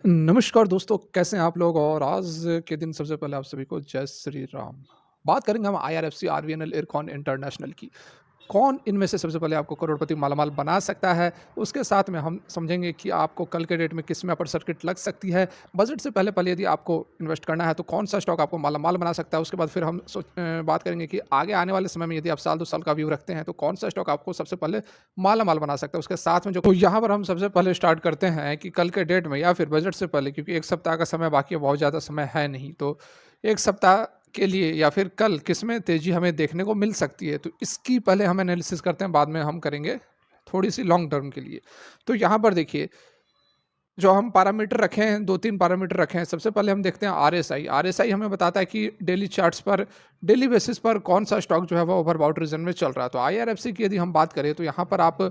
नमस्कार दोस्तों, कैसे हैं आप लोग? और आज के दिन सबसे पहले आप सभी को जय श्री राम। बात करेंगे हम आईआरएफसी, आरवीएनएल, इरकॉन इंटरनेशनल की। कौन इनमें से सबसे पहले आपको करोड़पति मालामाल बना सकता है? उसके साथ में हम समझेंगे कि आपको कल के डेट में किस में अपर सर्किट लग सकती है। बजट से पहले-पहले यदि आपको इन्वेस्ट करना है तो कौन-सा स्टॉक आपको मालामाल बना सकता है? उसके बाद फिर हम बात करेंगे कि आगे आने वाले समय में यदि आप साल 2 साल का व्यू रखते हैं तो कौन-सा स्टॉक आपको सबसे पहले मालामाल बना सकता है? उसके साथ में जो तो यहाँ पर हम सबसे पहले स्टार्ट करते हैं कि कल के डेट में या फिर बजट से पहले, क्योंकि 1 सप्ताह का समय बाकी है, बहुत ज़्यादा समय है नहीं। तो 1 सप्ताह के लिए या फिर कल किसमें तेज़ी हमें देखने को मिल सकती है, तो इसकी पहले हम एनालिसिस करते हैं, बाद में हम करेंगे थोड़ी-सी लॉन्ग टर्म के लिए। तो यहाँ पर देखिए, जो हम पैरामीटर रखे हैं, 2-3 पैरामीटर रखे हैं। सबसे पहले हम देखते हैं आरएसआई। आरएसआई हमें बताता है कि डेली चार्ट्स पर, डेली बेसिस पर कौन-सा स्टॉक जो है वो ओवरबॉट रीजन में चल रहा है। तो आईआरएफसी की यदि हम बात करें तो यहाँ पर आप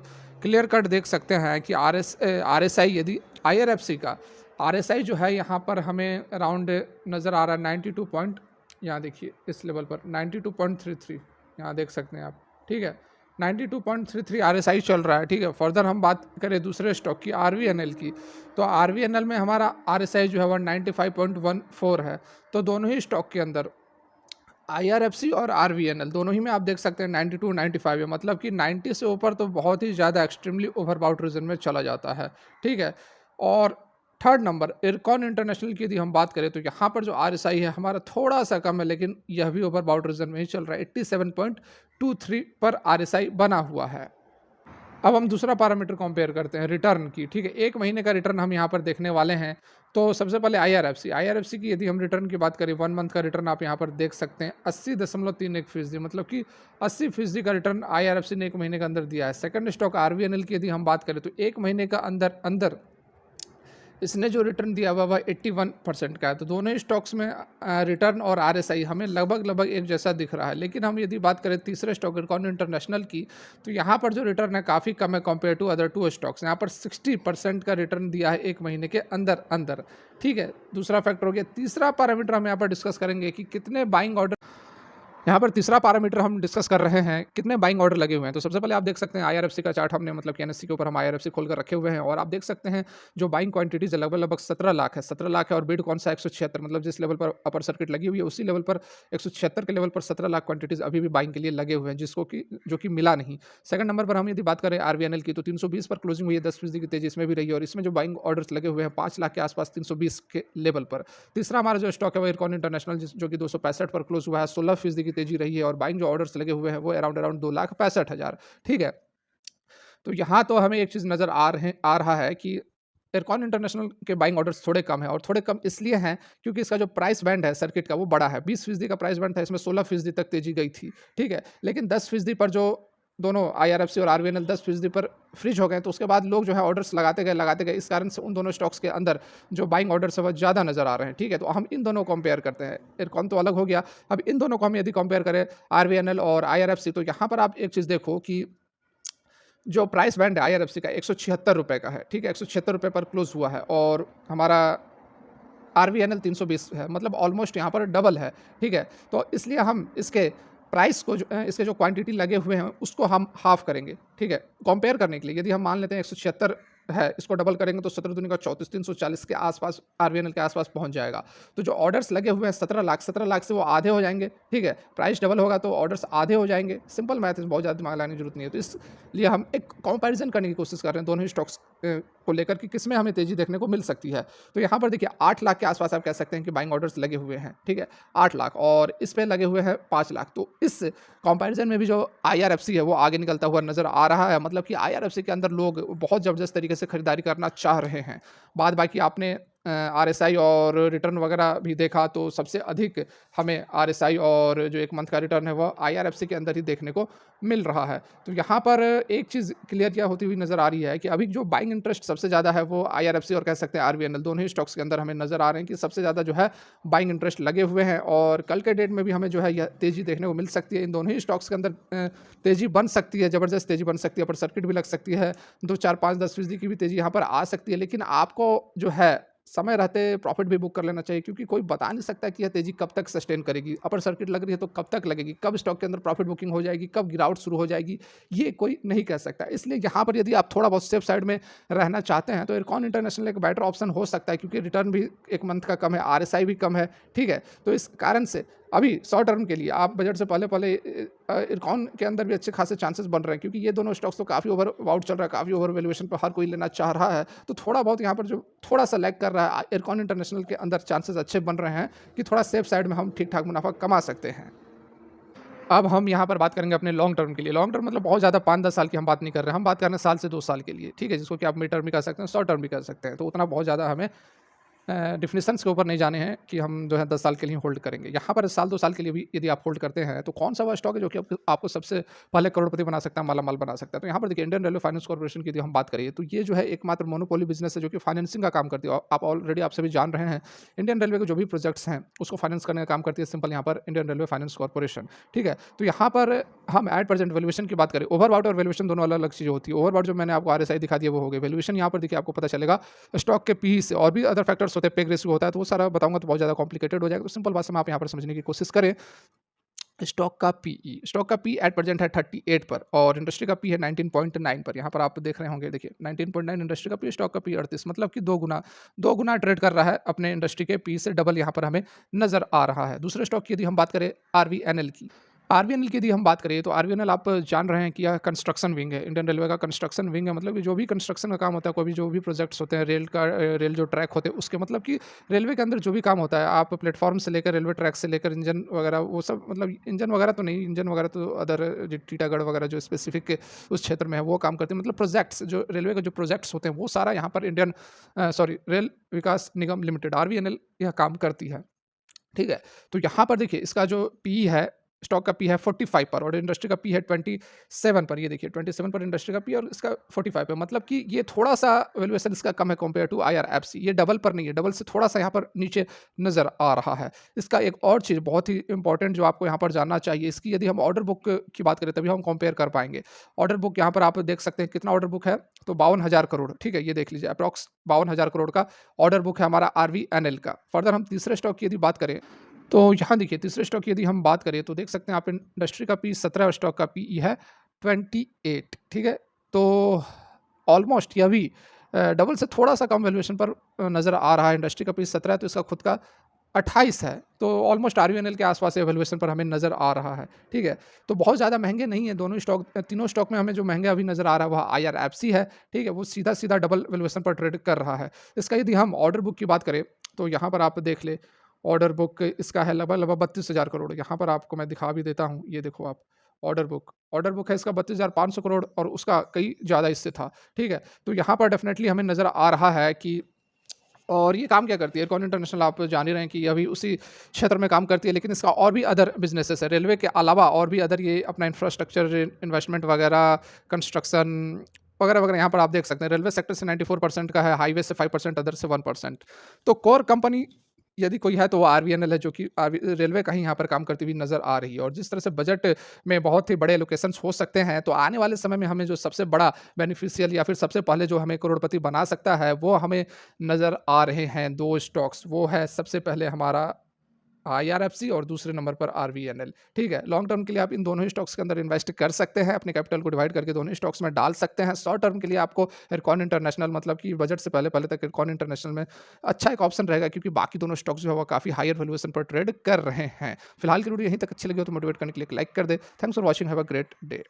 क्लियर कट देख सकते हैं कि आरएसआई यदि आईआरएफसी का आरएसआई जो है यहाँ पर हमें अराउंड नज़र आ रहा है 92 पॉइंट, यहाँ देखिए इस लेवल पर 92.33 यहाँ देख सकते हैं आप, ठीक है। 92.33 आरएसआई चल रहा है, ठीक है। फर्दर हम बात करें दूसरे स्टॉक की, आरवीएनएल की, तो आरवीएनएल में हमारा आरएसआई जो है 195.14 है। तो दोनों ही स्टॉक के अंदर आईआरएफसी और आरवीएनएल दोनों ही में आप देख सकते हैं 92 95 है, मतलब कि 90 से ऊपर तो बहुत ही ज़्यादा एक्सट्रीमली ओवरबाउट रीजन में चला जाता है, ठीक है। और थर्ड नंबर इरकॉन इंटरनेशनल की यदि हम बात करें तो यहाँ पर जो आरएसआई है हमारा थोड़ा सा कम है, लेकिन यह भी ओवरबाउट रीजन में ही चल रहा है। 87.23 पर आरएसआई बना हुआ है। अब हम दूसरा पैरामीटर कंपेयर करते हैं रिटर्न की, ठीक है। 1 महीने का रिटर्न हम यहाँ पर देखने वाले हैं। तो सबसे पहले आईआरएफसी, आईआरएफसी की यदि हम रिटर्न की बात करें, 1 मंथ का रिटर्न आप यहाँ पर देख सकते हैं 80.31%, मतलब कि 80% का रिटर्न आईआरएफसी ने 1 महीने के अंदर दिया है। सेकंड स्टॉक आरवीएनएल की यदि हम बात करें तो 1 महीने का अंदर अंदर इसने जो रिटर्न दिया हुआ वह 81% का है। तो दोनों ही स्टॉक्स में रिटर्न और आरएसआई हमें लगभग एक जैसा दिख रहा है। लेकिन हम यदि बात करें तीसरे स्टॉक इरकॉन इंटरनेशनल की, तो यहाँ पर जो रिटर्न है काफ़ी कम है कंपेयर टू अदर 2 स्टॉक्स। यहाँ पर 60% का रिटर्न दिया है 1 महीने के अंदर अंदर, ठीक है। दूसरा फैक्टर हो गया। तीसरा पैरामीटर हम यहाँ पर डिस्कस करेंगे कि कितने बाइंग ऑर्डर, यहाँ पर तीसरा पैरामीटर हम डिस्कस कर रहे हैं, कितने बाइंग ऑर्डर लगे हुए हैं। तो सबसे पहले आप देख सकते हैं आईआरएफसी का चार्ट हमने, मतलब कि एनएससी के ऊपर हम आईआरएफसी खोलकर रखे हुए हैं, और आप देख सकते हैं जो बाइंग क्वांटिटीज है लगभग 17 लाख है, 17 लाख है। और बिड कौन सा 176, मतलब जिस लेवल पर अपर सर्किट लगी हुई है उसी लेवल पर 176 के लेवल पर 17 लाख क्वांटिटीज अभी भी बाइंग के लिए लगे हुए हैं, जिसको कि जो कि मिला नहीं। सेकंड नंबर पर हम यदि बात करें आरवीएनएल की, तो 320 पर क्लोजिंग हुई है, 10% की तेजी इसमें भी रही है, और इसमें जो बाइंग ऑर्डर्स लगे हुए हैं 5 लाख के आसपास 320 के लेवल पर। तीसरा हमारा जो स्टॉक है वो इरकॉन इंटरनेशनल, जो कि 265 पर क्लोज हुआ है, 16% की तेजी रही है, और बाइंग जो ऑर्डर्स लगे हुए हैं वो अराउंड 2,65,000, ठीक है। तो यहाँ तो हमें एक चीज़ नज़र आ रहा है कि इरकॉन इंटरनेशनल के बाइंग ऑर्डर्स थोड़े कम हैं, और थोड़े कम इसलिए हैं क्योंकि इसका जो प्राइस बैंड है सर्किट का वो बड़ा है। 20% का प्राइस बैंड था, इसमें 16% तक तेजी गई थी, ठीक है। लेकिन 10% पर जो दोनों आईआरएफसी और आरवीएनएल 10% पर फ्रीज हो गए, तो उसके बाद लोग जो है ऑर्डर्स लगाते गए। इस कारण से उन दोनों स्टॉक्स के अंदर जो बाइंग ऑर्डर्स है वो ज़्यादा नज़र आ रहे हैं, ठीक है। तो हम इन दोनों को कंपेयर करते हैं। इरकॉन तो अलग हो गया, अब इन दोनों को हम यदि कंपेयर करें आरवीएनएल और आईआरएफसी, तो यहाँ पर आप एक चीज़ देखो कि जो प्राइस बैंड है आईआरएफसी का ₹176 का है, ठीक है, ₹176 पर क्लोज़ हुआ है, और हमारा आरवीएनएल 320 है, मतलब ऑलमोस्ट यहाँ पर डबल है, ठीक है। तो इसलिए हम इसके प्राइस को इसके जो क्वांटिटी लगे हुए हैं उसको हम हाफ करेंगे, ठीक है। कंपेयर करने के लिए यदि हम मान लेते हैं 176 है, इसको डबल करेंगे तो 17 दूनी का 34, 340 के आसपास आरवीएनएल के आसपास पहुँच जाएगा। तो जो ऑर्डर्स लगे हुए हैं 17 लाख से वो आधे हो जाएँगे, ठीक है। प्राइस डबल होगा तो ऑर्डर्स आधे हो जाएँगे। सिंपल मैथ है, बहुत ज़्यादा दिमाग लगाने की ज़रूरत नहीं है। तो इसलिए हम एक कंपैरिज़न करने की कोशिश कर रहे हैं दोनों ही स्टॉक्स को लेकर कि किसमें हमें तेज़ी देखने को मिल सकती है। तो यहाँ पर देखिए 8 लाख के आसपास आप कह सकते हैं कि बाइंग ऑर्डर्स लगे हुए हैं, ठीक है, 8 लाख, और इस पे लगे हुए हैं 5 लाख। तो इस कंपैरिजन में भी जो आईआरएफसी है वो आगे निकलता हुआ नज़र आ रहा है, मतलब कि आईआरएफसी के अंदर लोग बहुत ज़बरदस्त तरीके से खरीदारी करना चाह रहे हैं। बाद बाकी आपने आरएसआई और रिटर्न वगैरह भी देखा, तो सबसे अधिक हमें आरएसआई और जो 1 मंथ का रिटर्न है वो आईआरएफसी के अंदर ही देखने को मिल रहा है। तो यहाँ पर एक चीज़ क्लियर क्या होती हुई नज़र आ रही है कि अभी जो बाइंग इंटरेस्ट सबसे ज़्यादा है वो आईआरएफसी और कह सकते हैं आरवीएनएल, दोनों ही स्टॉक्स के अंदर हमें नज़र आ रहे हैं कि सबसे ज़्यादा जो है बाइंग इंटरेस्ट लगे हुए हैं, और कल के डेट में भी हमें जो है यह तेज़ी देखने को मिल सकती है। इन दोनों ही स्टॉक्स के अंदर तेज़ी बन सकती है, ज़बरदस्त तेज़ी बन सकती है, अपर सर्किट भी लग सकती है, 2, 4, 5, 10% की भी तेज़ी यहाँ पर आ सकती है। लेकिन आपको जो है समय रहते प्रॉफ़िट भी बुक कर लेना चाहिए, क्योंकि कोई बता नहीं सकता कि यह तेज़ी कब तक सस्टेन करेगी। अपर सर्किट लग रही है तो कब तक लगेगी, कब स्टॉक के अंदर प्रॉफ़िट बुकिंग हो जाएगी, कब गिरावट शुरू हो जाएगी, ये कोई नहीं कह सकता। इसलिए यहाँ पर यदि आप थोड़ा बहुत सेफ साइड में रहना चाहते हैं तो इरकॉन इंटरनेशनल एक बेटर ऑप्शन हो सकता है, क्योंकि रिटर्न भी 1 मंथ का कम है, आरएसआई भी कम है, ठीक है? तो इस कारण से अभी शॉर्ट टर्म के लिए आप बजट से पहले-पहले इरकॉन के अंदर भी अच्छे खासे चांसेस बन रहे हैं, क्योंकि ये दोनों स्टॉक्स तो काफ़ी ओवर वाउट चल रहा है, काफ़ी ओवर वैल्यूएशन पे हर कोई लेना चाह रहा है। तो थोड़ा बहुत यहाँ पर जो थोड़ा-सा लैग कर रहा है, इरकॉन इंटरनेशनल के अंदर चांसेस अच्छे बन रहे हैं कि थोड़ा सेफ साइड में हम ठीक-ठाक मुनाफ़ा कमा सकते हैं। अब हम यहाँ पर बात करेंगे अपने लॉन्ग टर्म के लिए। लॉन्ग टर्म मतलब बहुत ज़्यादा 5-10 साल की हम बात नहीं कर रहे हैं, हम बात कर रहे हैं साल से 2 साल के लिए, ठीक है? जिसको कि आप मिड टर्म भी कह सकते हैं, शॉर्ट टर्म भी कह सकते हैं। तो उतना बहुत ज़्यादा हमें डेफिनिशंस के ऊपर नहीं जाने हैं कि हम जो है 10 साल के लिए होल्ड करेंगे। यहाँ पर साल 2 साल के लिए भी यदि आप होल्ड करते हैं, तो कौन-सा वो स्टॉक है जो कि आपको आपको सबसे पहले करोड़पति बना सकता है, माला-माल बना सकता है? तो यहाँ पर देखिए, इंडियन रेलवे फाइनेंस कॉर्पोरेशन की यदि हम बात करें, तो ये जो है एकमात्र मोनोपोली बिज़नेस है जो कि फाइनेंसिंग का काम करती है। आप ऑलरेडी आप सभी जान रहे हैं, इंडियन रेलवे के जो भी प्रोजेक्ट्स हैं, उसको फाइनेंस करने का काम करती है सिंपल यहाँ पर इंडियन रेलवे फाइनेंस कॉर्पोरेशन, ठीक है? तो यहाँ पर हम एट प्रेजेंट वैल्यूएशन की बात करें, ओवरबॉट और वैल्यूएशन दोनों अलग-अलग चीज़ें होती है। ओवरबॉट जो मैंने आपको आरएसआई दिखा दिया वो हो गई। वैल्यूएशन यहाँ पर देखिए आपको पता चलेगा स्टॉक के पीई से, और भी अदर फैक्टर्स होते हैं, पेग रेशियो होता है, तो वो सारा बताऊँगा तो बहुत ज़्यादा कॉम्प्लिकेटेड हो जाएगा। तो सिंपल भाषा में आप यहाँ पर समझने की कोशिश करें। स्टॉक का पी एट प्रेजेंट है 38 पर, और इंडस्ट्री का पी है 19.9 पर। यहाँ पर आप देख रहे होंगे, देखिए 19.9 इंडस्ट्री का पी, स्टॉक का पी 38, मतलब कि 2 गुना ट्रेड कर रहा है अपने इंडस्ट्री के पी से, डबल यहाँ पर हमें नज़र आ रहा है। दूसरे स्टॉक की यदि हम बात करें आरवीएनएल की, आरवीएनएल की यदि हम बात करें, तो आरवीएनएल आप जान रहे हैं कि यह कंस्ट्रक्शन विंग है, इंडियन रेलवे का कंस्ट्रक्शन विंग है। मतलब कि जो भी कंस्ट्रक्शन का काम होता है, कोई भी जो भी प्रोजेक्ट्स होते हैं, रेल जो ट्रैक होते हैं उसके, मतलब कि रेलवे के अंदर जो भी काम होता है, आप प्लेटफॉर्म से लेकर, रेलवे ट्रैक से लेकर, इंजन वगैरह वो सब, मतलब इंजन वगैरह तो नहीं, इंजन वगैरह तो अदर जो टीटागढ़ वगैरह जो स्पेसिफिक उस क्षेत्र में है वो काम करते हैं। मतलब प्रोजेक्ट्स, जो रेलवे के जो प्रोजेक्ट्स होते हैं वो सारा यहाँ पर रेल विकास निगम लिमिटेड, आरवीएनएल, यह काम करती है, ठीक है? तो यहाँ पर देखिए इसका जो पी है, स्टॉक का पी है 45 पर, और इंडस्ट्री का पी है 27 पर। ये देखिए 27 पर इंडस्ट्री का पी और इसका 45 पे, मतलब कि ये थोड़ा-सा वैल्यूएशन इसका कम है कंपेयर टू आईआरएफसी। ये डबल पर नहीं है, डबल से थोड़ा-सा यहाँ पर नीचे नज़र आ रहा है। इसका एक और चीज़ बहुत ही इम्पोर्टेंट जो आपको यहाँ पर जानना चाहिए, इसकी यदि हम ऑर्डर बुक की बात करें तभी हम कंपेयर कर पाएँगे। ऑर्डर बुक यहाँ पर आप देख सकते हैं कितना ऑर्डर बुक है, तो 52,000 करोड़, ठीक है? ये देख लीजिए, अप्रॉक्स 52,000 करोड़ का ऑर्डर बुक है हमारा आरवीएनएल का। फर्दर हम तीसरे स्टॉक की यदि बात करें, तो यहाँ देखिए तीसरे स्टॉक की यदि हम बात करें तो देख सकते हैं आप, इंडस्ट्री का पी 17 और स्टॉक का पीई है 28, ठीक है? तो ऑलमोस्ट यह भी डबल से थोड़ा-सा कम वैल्यूएशन पर नज़र आ रहा है। इंडस्ट्री का पी 17 है तो इसका खुद का 28 है, तो ऑलमोस्ट आरवीएनएल के आस-पास वैल्यूएशन पर हमें नज़र आ रहा है, ठीक है? तो बहुत ज़्यादा महँगे नहीं है दोनों स्टॉक, तीनों स्टॉक में हमें जो महँगा अभी नज़र आ रहा है वह आईआरएफसी है, ठीक है? वो सीधा-सीधा डबल वैल्यूएशन पर ट्रेड कर रहा है। इसका यदि हम ऑर्डर बुक की बात करें, तो यहाँ पर आप देख लें, ऑर्डर बुक इसका है लगभग 32,000 करोड़। यहाँ पर आपको मैं दिखा भी देता हूँ, ये देखो आप, ऑर्डर बुक है इसका 32,500 करोड़, और उसका कई ज़्यादा इससे था, ठीक है? तो यहाँ पर डेफ़िनेटली हमें नज़र आ रहा है कि, और ये काम क्या करती है, इरकॉन इंटरनेशनल आप जान ही रहे हैं कि अभी उसी क्षेत्र में काम करती है, लेकिन इसका और भी अदर बिज़नेसेस है। रेलवे के अलावा और भी अदर ये अपना इंफ्रास्ट्रक्चर इन्वेस्टमेंट वगैरह, कंस्ट्रक्शन वगैरह-वगैरह, यहाँ पर आप देख सकते हैं रेलवे सेक्टर से 94% का है, हाईवे से 5%, अदर से 1%। तो कोर कंपनी यदि कोई है तो वो आरवीएनएल है, जो कि रेलवे का ही यहाँ पर काम करती हुई नज़र आ रही है। और जिस तरह से बजट में बहुत ही बड़े एलोकेशंस हो सकते हैं, तो आने वाले समय में हमें जो सबसे बड़ा बेनिफिशियल या फिर सबसे पहले जो हमें करोड़पति बना सकता है, वो हमें नज़र आ रहे हैं 2 स्टॉक्स। वो है सबसे पहले हमारा आईआरएफसी, और दूसरे नंबर पर आरवीएनएल, ठीक है? लॉन्ग टर्म के लिए आप इन दोनों ही स्टॉक्स के अंदर इन्वेस्ट कर सकते हैं, अपने कैपिटल को डिवाइड करके दोनों ही स्टॉक्स में डाल सकते हैं। शॉर्ट टर्म के लिए आपको इरकॉन इंटरनेशनल, मतलब कि बजट से पहले-पहले तक इरकॉन इंटरनेशनल में अच्छा एक ऑप्शन रहेगा, क्योंकि बाकी दोनों स्टॉक्स जो है वो काफ़ी हायर वैल्यूएशन पर ट्रेड कर रहे हैं। फिलहाल की वीडियो यहीं तक अच्छी लगी हो तो मोटिवेट करने के लिए एक लाइक कर दें। Thanks for watching, have a great day.